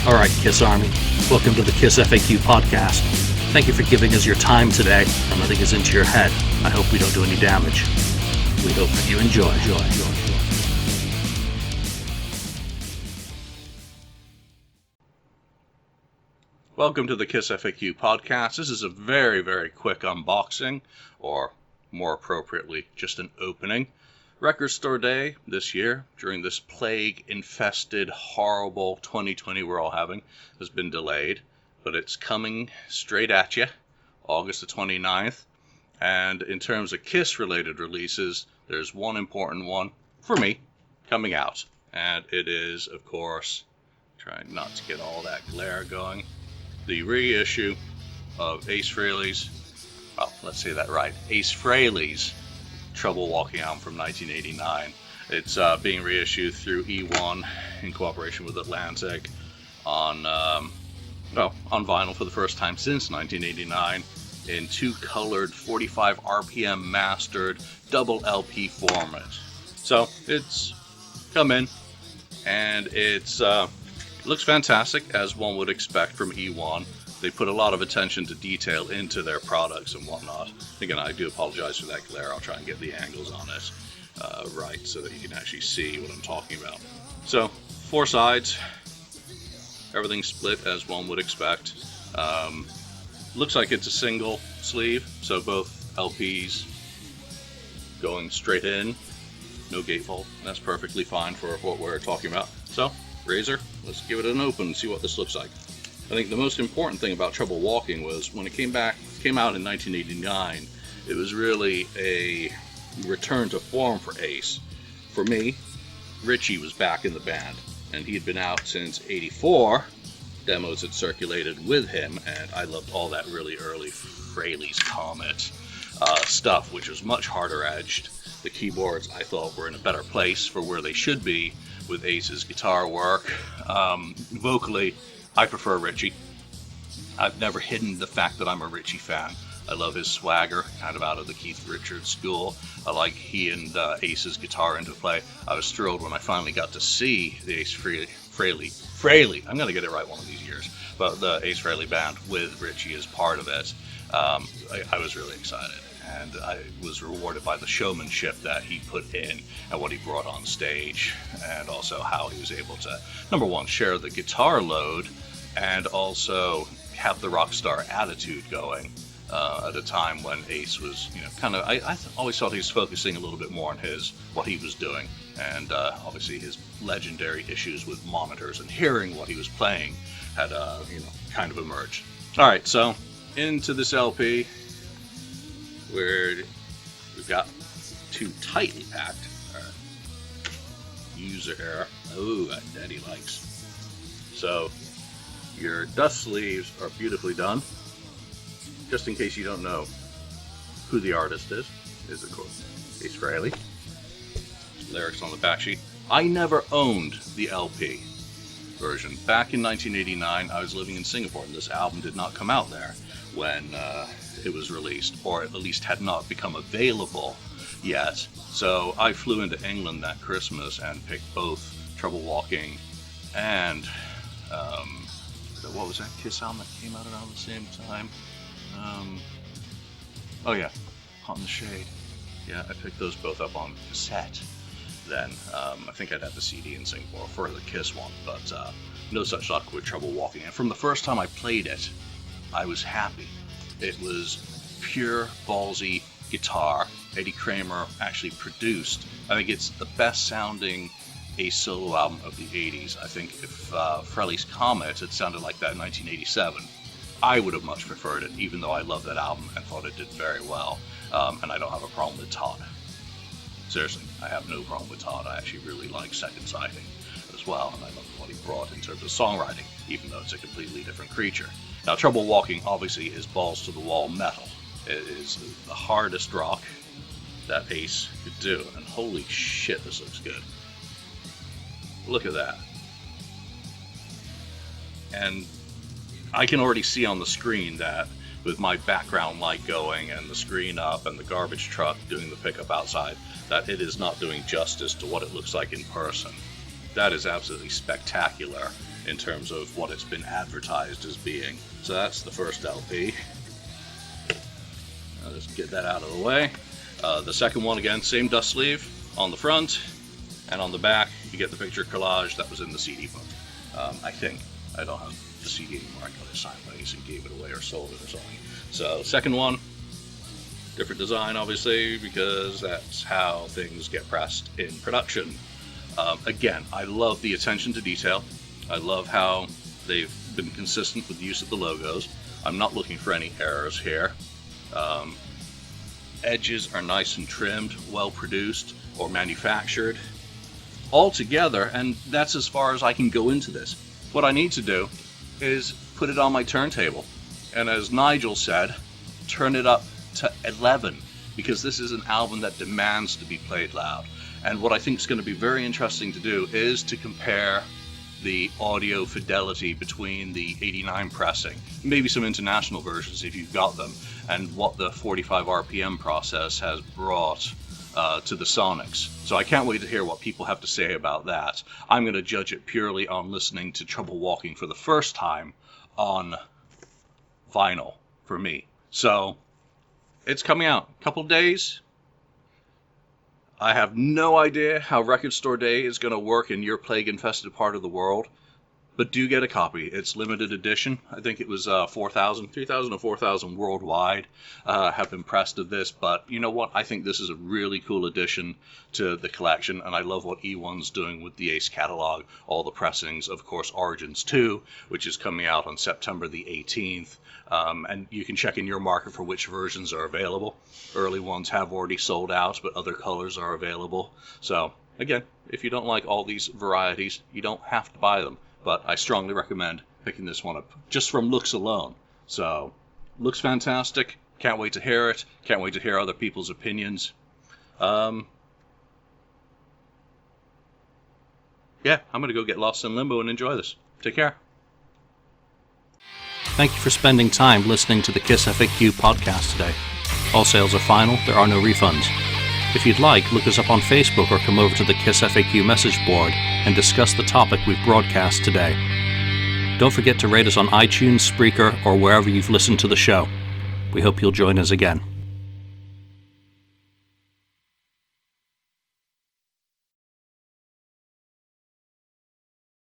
Alright, Kiss Army, welcome to the KissFAQ podcast. Thank you for giving us your time today and letting us into your head. I hope we don't do any damage. We hope that you enjoy. Welcome to the KissFAQ podcast. This is a very, very quick unboxing, or more appropriately, just an opening. Record Store Day this year, during this plague-infested, horrible 2020 we're all having, has been delayed, but it's coming straight at you, August the 29th. And in terms of Kiss-related releases, there's one important one, for me, coming out. And it is, of course, trying not to get all that glare going, the reissue of Ace Frehley's, Ace Frehley's Trouble Walking album from 1989. It's being reissued through E1 in cooperation with Atlantic on vinyl for the first time since 1989 in two colored 45 RPM mastered double LP format. So it's come in and it's looks fantastic, as one would expect from E1. They put a lot of attention to detail into their products and whatnot. Again, I do apologize for that glare. I'll try and get the angles on it right so that you can actually see what I'm talking about. So, 4 sides. Everything split as one would expect. Looks like it's a single sleeve, so both LPs going straight in. No gatefold. That's perfectly fine for what we're talking about. So, Razor, let's give it an open and see what this looks like. I think the most important thing about Trouble Walking was when it came out in 1989, it was really a return to form for Ace. For me, Richie was back in the band, and he had been out since '84. Demos had circulated with him, and I loved all that really early Frehley's Comet stuff, which was much harder edged. The keyboards, I thought, were in a better place for where they should be with Ace's guitar work. Vocally, I prefer Richie. I've never hidden the fact that I'm a Richie fan. I love his swagger, kind of out of the Keith Richards school. I like he and Ace's guitar interplay. I was thrilled when I finally got to see the Ace Frehley. I'm going to get it right one of these years. But the Ace Frehley band with Richie as part of it. I was really excited. And I was rewarded by the showmanship that he put in and what he brought on stage, and also how he was able to, number one, share the guitar load, and also have the rock star attitude going at a time when Ace was, I always thought he was focusing a little bit more on what he was doing, and obviously his legendary issues with monitors and hearing what he was playing had, kind of emerged. All right, so into this LP. Where we've got 2 tightly packed user error. Oh, that daddy likes. So your dust sleeves are beautifully done. Just in case you don't know who the artist is of course Ace Frehley. Lyrics on the back sheet. I never owned the LP version. Back in 1989, I was living in Singapore, and this album did not come out there when it was released, or at least had not become available yet. So I flew into England that Christmas and picked both Trouble Walking and what was that Kiss album that came out around the same time? Hot in the Shade. Yeah, I picked those both up on cassette then. I think I'd had the CD in Singapore for the Kiss one, but no such luck with Trouble Walking. And from the first time I played it, I was happy. It was pure, ballsy guitar. Eddie Kramer actually produced. I think it's the best sounding Ace solo album of the 80s. I think if Frehley's Comet had sounded like that in 1987, I would have much preferred it, even though I love that album and thought it did very well. And I don't have a problem with Todd. Seriously, I have no problem with Todd. I actually really like Second Sighting as well, and I love what he brought in terms of songwriting, even though it's a completely different creature. Now, Trouble Walking obviously is balls to the wall metal. It is the hardest rock that Ace could do, and holy shit, this looks good. Look at that. And I can already see on the screen that with my background light going and the screen up and the garbage truck doing the pickup outside, that it is not doing justice to what it looks like in person. That is absolutely spectacular in terms of what it's been advertised as being. So that's the first LP. I'll just get that out of the way. The second one, again, same dust sleeve on the front, and on the back you get the picture collage that was in the CD book. I think. I don't have the CD anymore. I got it signed by Ace and gave it away or sold it or something. So second one, different design obviously, because that's how things get pressed in production. Again, I love the attention to detail. I love how they've been consistent with the use of the logos. I'm not looking for any errors here. Edges are nice and trimmed, well produced or manufactured all together, and that's as far as I can go into this. What I need to do is put it on my turntable, and as Nigel said, turn it up to 11, because this is an album that demands to be played loud. And what I think is going to be very interesting to do is to compare the audio fidelity between the 89 pressing, maybe some international versions if you've got them, and what the 45 RPM process has brought to the Sonics. So I can't wait to hear what people have to say about that. I'm going to judge it purely on listening to Trouble Walking for the first time on vinyl for me. So it's coming out a couple days. I have no idea how Record Store Day is going to work in your plague-infested part of the world, but do get a copy. It's limited edition. I think it was 3,000 or 4,000 worldwide have been pressed of this, but you know what? I think this is a really cool addition to the collection, and I love what E1's doing with the Ace catalog, all the pressings. Of course, Origins 2, which is coming out on September the 18th. And you can check in your market for which versions are available. Early ones have already sold out, but other colors are available. So, again, if you don't like all these varieties, you don't have to buy them. But I strongly recommend picking this one up, just from looks alone. So, looks fantastic. Can't wait to hear it. Can't wait to hear other people's opinions. Yeah, I'm going to go get lost in limbo and enjoy this. Take care. Thank you for spending time listening to the KissFAQ podcast today. All sales are final, there are no refunds. If you'd like, look us up on Facebook or come over to the KissFAQ message board and discuss the topic we've broadcast today. Don't forget to rate us on iTunes, Spreaker, or wherever you've listened to the show. We hope you'll join us again.